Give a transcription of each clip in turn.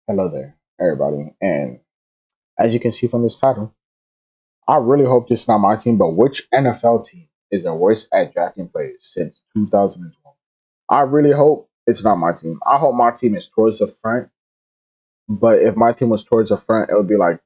Hello there, everybody. And as you can see from this title, I really hope this is not my team, but which NFL team is the worst at drafting players since 2012? I really hope it's not my team. I hope my team is towards the front, but if my team was towards the front, it would be like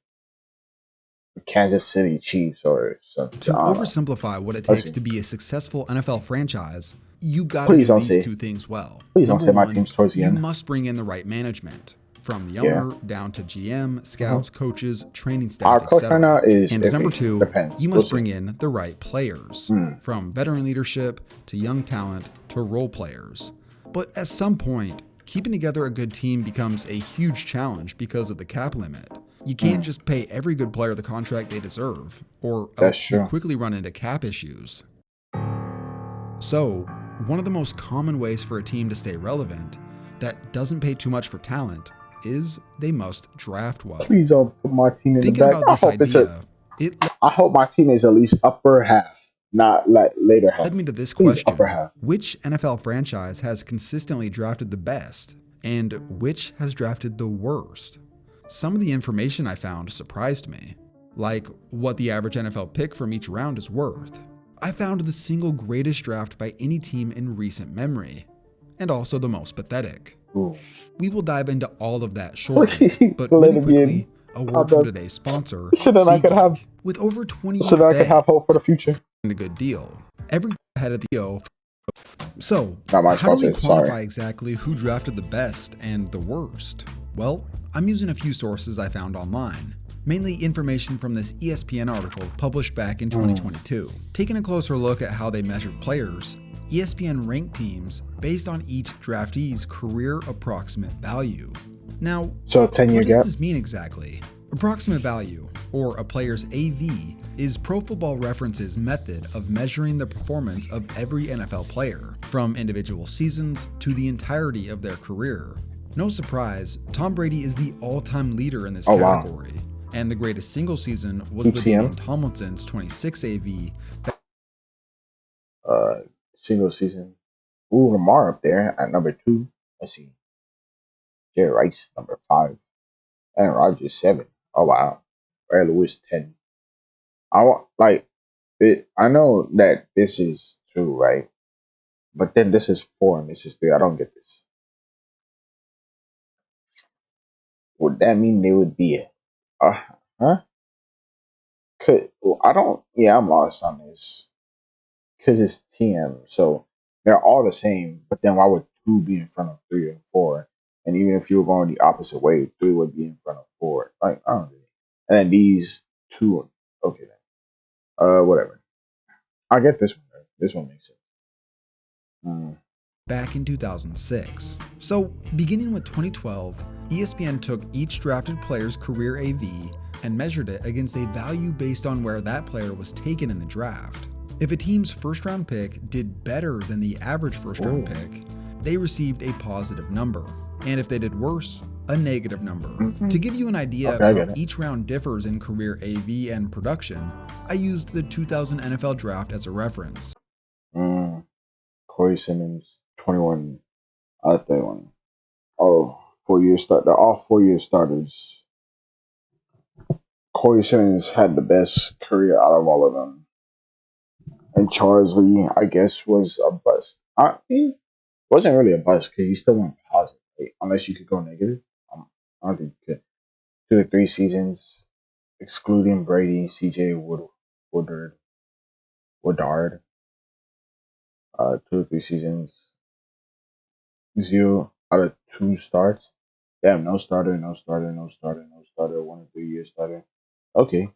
the Kansas City Chiefs or something. To I don't know. oversimplify what it Let's takes see. to be a successful NFL franchise, you got to Please do don't these say. two things well. Please don't Number say my one, team's towards the you end. must bring in the right management, from the Yeah. owner down to GM, hmm scouts, coaches, training Our staff, coach right now etc. is And number iffy. two, Depends. you We'll must see. bring in the right players, Hmm. from veteran leadership to young talent to role players. But at some point, keeping together a good team becomes a huge challenge because of the cap limit. You can't just pay every good player the contract they deserve, or That's else you true. quickly run into cap issues. So, one of the most common ways for a team to stay relevant that doesn't pay too much for talent is they must draft well. Please don't put my team in the Thinking back. about this idea, it I hope my team is at least upper half, not like later led me half. to this Please upper question: half. which NFL franchise has consistently drafted the best, and which has drafted the worst? Some of the information I found surprised me, like what the average NFL pick from each round is worth. I found the single greatest draft by any team in recent memory, and also the most pathetic. Ooh. We will dive into all of that shortly, Please but let really it be in. quickly, a I'm word from done. today's sponsor, So that I could have, SeatGeek. With over 20 so that I could day, have hope for the future. a good deal. Every ahead of the deal. So, Not my how do we sponsor. Sorry. quantify exactly who drafted the best and the worst? Well, I'm using a few sources I found online, mainly information from this ESPN article published back in 2022. Taking a closer look at how they measured players, ESPN ranked teams based on each draftee's career approximate value. Now, So a 10-year what does gap. this mean exactly? Approximate value, or a player's AV, is Pro Football Reference's method of measuring the performance of every NFL player, from individual seasons to the entirety of their career. No surprise, Tom Brady is the all-time leader in this Oh wow. category, and the greatest single season was the TTM. Danian Tomlinson's 26 AV. Single season. Ooh, Lamar up there at number 2. Let's see. Jerry Rice number 5. And Rogers 7. Oh wow. Ray Lewis 10. I want like it. I know that this is 2, right? But then this is 4 and this is 3. I don't get this. Would that mean they would be huh? Well, I don't. Yeah, I'm lost on this because it's TM. So they're all the same. But then why would 2 be in front of 3 and 4? And even if you were going the opposite way, 3 would be in front of 4. Like I don't know. And then these 2. Okay then. Whatever. I get this one. Right? This one makes sense. Back in 2006. So, beginning with 2012, ESPN took each drafted player's career AV and measured it against a value based on where that player was taken in the draft. If a team's first round pick did better than the average first round pick, they received a positive number. And if they did worse, a negative number. To give you an idea of how each round differs in career AV and production, I used the 2000 NFL draft as a reference. Corey Simmons, 21 out of 31. Oh, 4-year start. They're all 4-year starters. Corey Simmons had the best career out of all of them. And Charles Lee, I guess, was a bust. He wasn't really a bust because he still went positive, right? Unless you could go negative. I don't think you could. 2 to 3 seasons, excluding Brady, CJ Woodard, 2 to 3 seasons, 0 out of 2 starts. Damn, no starter, no starter, no starter, no starter, 1 to 3 year starter. Okay.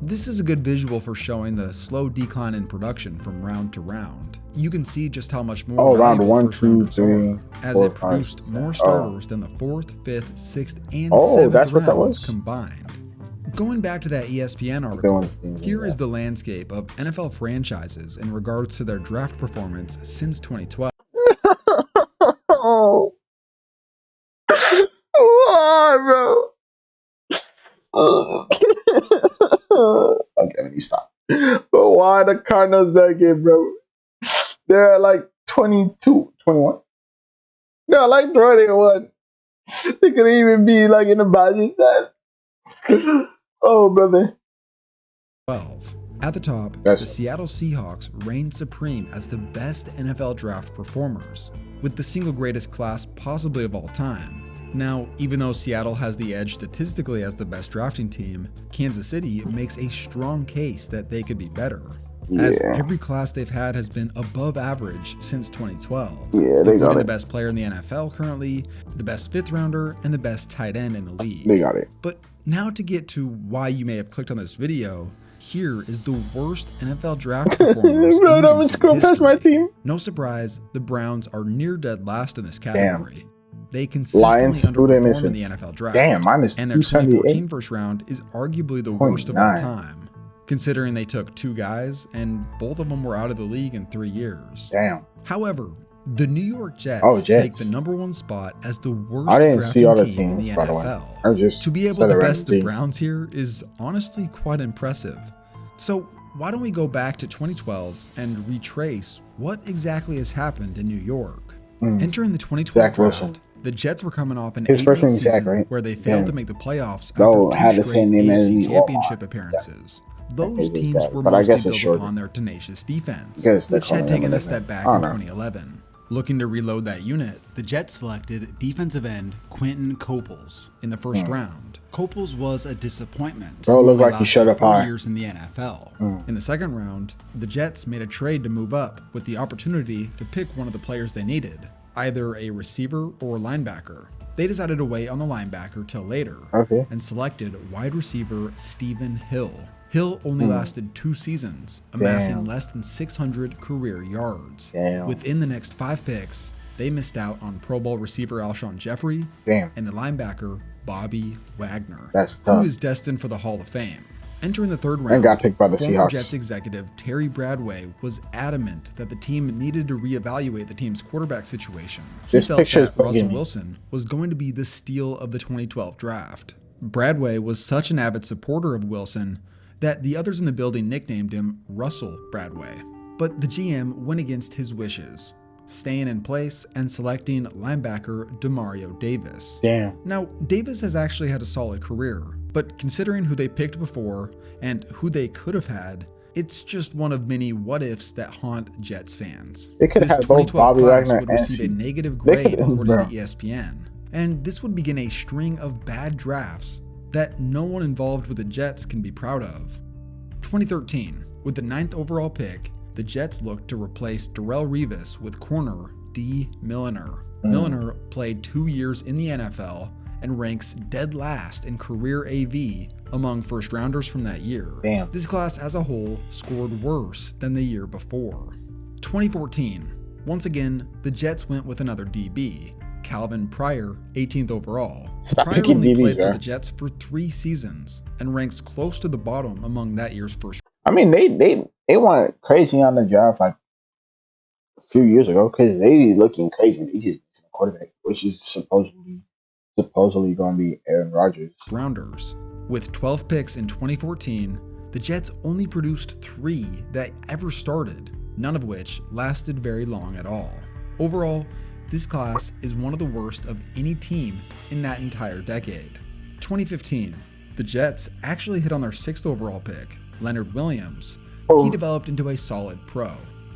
This is a good visual for showing the slow decline in production from round to round. You can see just how much more round valuable 1, first 2, rounders 3, are, as 4, it produced 5, 6, more 7. starters than the 4th, 5th, 6th, and Oh, 7th that's what that rounds was? combined. Going back to that ESPN article, here is the landscape of NFL franchises in regards to their draft performance since 2012. Oh, why, bro? Okay, let me stop. But why the Cardinals back in, bro? They're at like 22, 21. They're like 21. They could even be like in the body that. Oh, brother. 12. At the top, That's the Seattle Seahawks reigned supreme as the best NFL draft performers, with the single greatest class possibly of all time. Now, even though Seattle has the edge statistically as the best drafting team, Kansas City makes a strong case that they could be better, as every class they've had has been above average since 2012. Yeah, they got it. The best player in the NFL currently, the best 5th rounder, and the best tight end in the league. They got it. But now to get to why you may have clicked on this video, here is the worst NFL draft performers Bro, in don't recent scroll past my history. team. No surprise, the Browns are near dead last in this category. Damn. They consistently Lions, who they underperform missing? in the NFL draft. Damn, minus and their 2014 first round is arguably the worst of all 0.9. time, considering they took 2 guys and both of them were out of the league in 3 years. Damn. However, the New York Jets take the #1 spot as the worst I didn't see all the drafting team in the teams, by the way. NFL. I just To be able said to it best the randomly. Browns here is honestly quite impressive. So why don't we go back to 2012 and retrace what exactly has happened in New York? Entering the 2012 Zach Wilson. draft, the Jets were coming off an His first 8-win name is Zach, season right? where they failed Yeah. to make the playoffs No, after had 2 the same straight name as AFC me. championship appearances. Those Okay, teams Zach, were but I guess mostly it's built shorter. upon their tenacious defense, Guess they're which had calling taken him a a step different- back I in don't know. 2011. Looking to reload that unit, the Jets selected defensive end Quentin Coples in the first round. Coples was a disappointment. Bro, who looked only like he shut lasted up 4 high. years in the NFL. In the second round, the Jets made a trade to move up with the opportunity to pick one of the players they needed, either a receiver or a linebacker. They decided to wait on the linebacker till later and selected wide receiver Stephen Hill. Hill only lasted 2 seasons, amassing less than 600 career yards. Within the next 5 picks, they missed out on Pro Bowl receiver Alshon Jeffrey and the linebacker Bobby Wagner, who is destined for the Hall of Fame. Entering the third round, got picked by the former Seahawks. Jets executive Terry Bradway was adamant that the team needed to reevaluate the team's quarterback situation. He This felt picture is that Russell bugging me. Wilson was going to be the steal of the 2012 draft. Bradway was such an avid supporter of Wilson that the others in the building nicknamed him Russell Bradway. But the GM went against his wishes, staying in place and selecting linebacker Demario Davis. Now, Davis has actually had a solid career, but considering who they picked before and who they could have had, it's just one of many what-ifs that haunt Jets fans. They could have This had both 2012 Bobby class Wagner would and receive a C. negative They grade could- according bro. to ESPN, and this would begin a string of bad drafts that no one involved with the Jets can be proud of. 2013, with the 9th overall pick, the Jets looked to replace Darrelle Revis with corner D. Milliner. Milliner played 2 years in the NFL and ranks dead last in career AV among first rounders from that year. This class as a whole scored worse than the year before. 2014, once again, the Jets went with another DB, Calvin Pryor, 18th overall. Stop Pryor picking only DBs, played bro. for the Jets for 3 seasons and ranks close to the bottom among that year's first. I mean, they went crazy on the draft like a few years ago because they looking crazy. They just missing a quarterback, which is supposedly going to be Aaron Rodgers. Rounders. With 12 picks in 2014, the Jets only produced 3 that ever started, none of which lasted very long at all. Overall, this class is one of the worst of any team in that entire decade. 2015, the Jets actually hit on their 6th overall pick, Leonard Williams. He developed into a solid pro.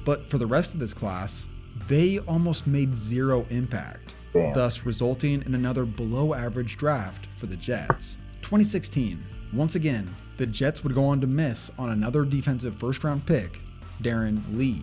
But for the rest of this class, they almost made 0 impact, thus resulting in another below average draft for the Jets. 2016, once again, the Jets would go on to miss on another defensive first round pick, Darren Lee.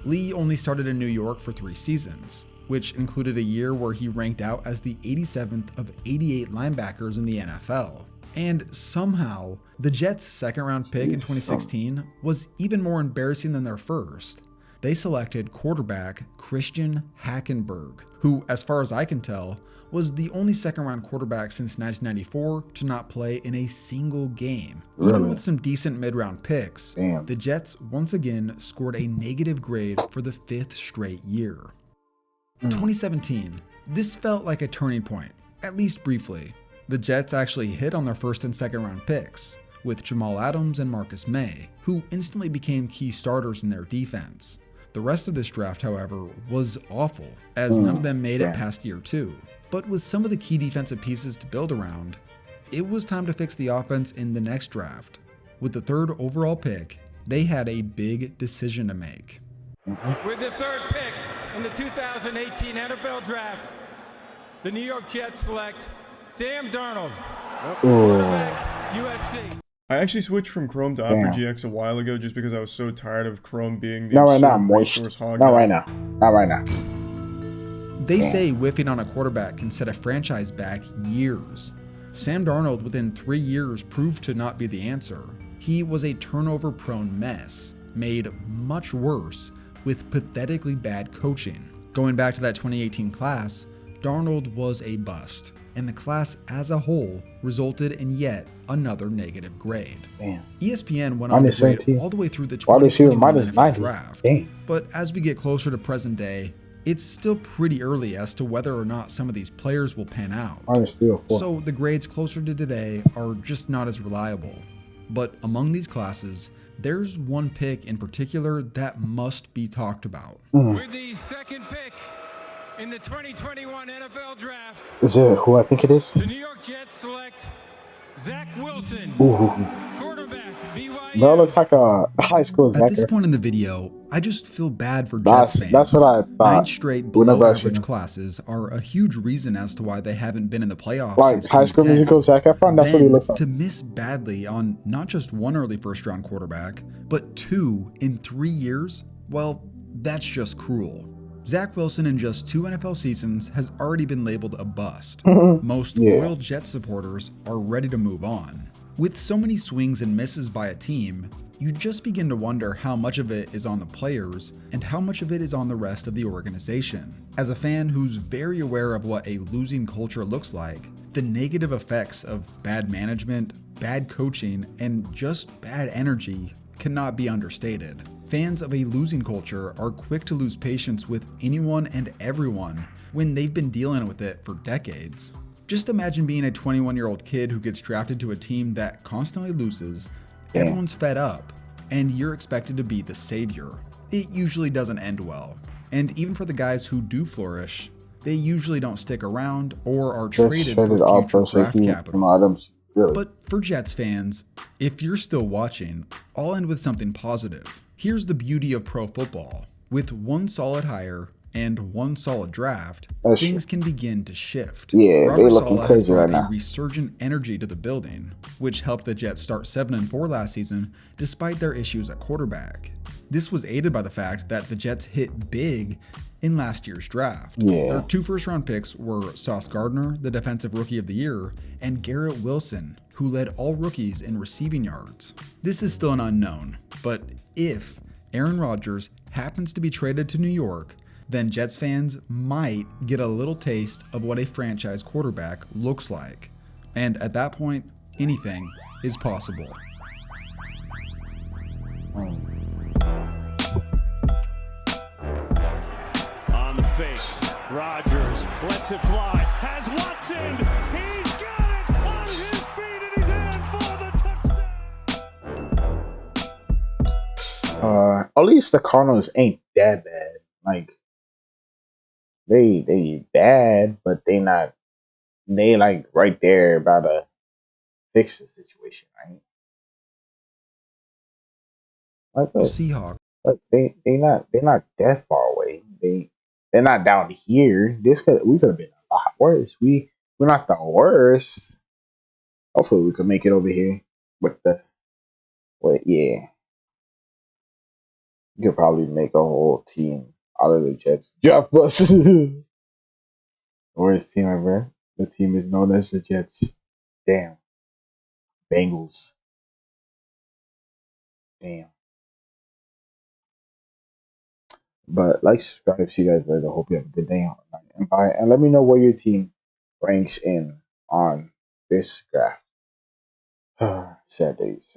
Lee only started in New York for 3 seasons, which included a year where he ranked out as the 87th of 88 linebackers in the NFL. And somehow, the Jets' second round pick in 2016 was even more embarrassing than their first. They selected quarterback Christian Hackenberg, who, as far as I can tell, was the only second round quarterback since 1994 to not play in a single game. Even with some decent mid-round picks, the Jets once again scored a negative grade for the 5th straight year. 2017, this felt like a turning point, at least briefly. The Jets actually hit on their first and second round picks, with Jamal Adams and Marcus May, who instantly became key starters in their defense. The rest of this draft, however, was awful, as none of them made it past year 2. But with some of the key defensive pieces to build around, it was time to fix the offense in the next draft. With the 3rd overall pick, they had a big decision to make. With the 3rd pick in the 2018 NFL Draft, the New York Jets select Sam Darnold, quarterback, USC. I actually switched from Chrome to Opera GX a while ago just because I was so tired of Chrome being the not right now, resource hog. Not right now. Not right now. They say whiffing on a quarterback can set a franchise back years. Sam Darnold, within 3 years, proved to not be the answer. He was a turnover-prone mess, made much worse with pathetically bad coaching. Going back to that 2018 class, Darnold was a bust, and the class as a whole resulted in yet another negative grade. Damn. ESPN went on to grade all the way through the Wide receiver 2021 minus NFL 90. draft. Damn. But as we get closer to present day, it's still pretty early as to whether or not some of these players will pan out. So the grades closer to today are just not as reliable. But among these classes, there's one pick in particular that must be talked about. With the 2nd pick in the 2021 NFL Draft, is it who I think it is? The New York Jets select Zach Wilson, quarterback, BYU. That looks like a high school Zakarey. At this point in the video, I just feel bad for Jets fans. That's what I thought. 9 straight below average classes are a huge reason as to why they haven't been in the playoffs. Like High School Musical Zac Efron, that's what he looks like. To miss badly on not just one early first-round quarterback, but 2 in 3 years, well, that's just cruel. Zach Wilson in just 2 NFL seasons has already been labeled a bust. Most loyal Jets supporters are ready to move on. With so many swings and misses by a team, you just begin to wonder how much of it is on the players and how much of it is on the rest of the organization. As a fan who's very aware of what a losing culture looks like, the negative effects of bad management, bad coaching, and just bad energy cannot be understated. Fans of a losing culture are quick to lose patience with anyone and everyone when they've been dealing with it for decades. Just imagine being a 21-year-old kid who gets drafted to a team that constantly loses, everyone's fed up, and you're expected to be the savior. It usually doesn't end well. And even for the guys who do flourish, they usually don't stick around or are traded for future draft capital. But for Jets fans, if you're still watching, I'll end with something positive. Here's the beauty of pro football. With one solid hire and one solid draft, things can begin to shift. Robert Saleh has brought a resurgent energy to the building, which helped the Jets start 7-4 last season despite their issues at quarterback. This was aided by the fact that the Jets hit big in last year's draft. Their 2 first-round picks were Sauce Gardner, the Defensive Rookie of the Year, and Garrett Wilson, who led all rookies in receiving yards. This is still an unknown, but if Aaron Rodgers happens to be traded to New York, then Jets fans might get a little taste of what a franchise quarterback looks like. And at that point, anything is possible. On the fake, Rodgers lets it fly, has Watson, he's got it on his feet and he's in for the touchdown. At least the Cardinals ain't that bad. Like, they bad, but they like right there about to fix the situation, right? Like the Seahawks. But they're not that far away. They're not down here. We could have been a lot worse. We're not the worst. Hopefully we could make it over here with yeah. You could probably make a whole team out of the Jets. Draft us. Worst team ever. The team is known as the Jets. Damn. Bengals. Damn. But like, subscribe, see you guys later. Hope you have a good day and bye. And let me know where your team ranks in on this graph. Sad days.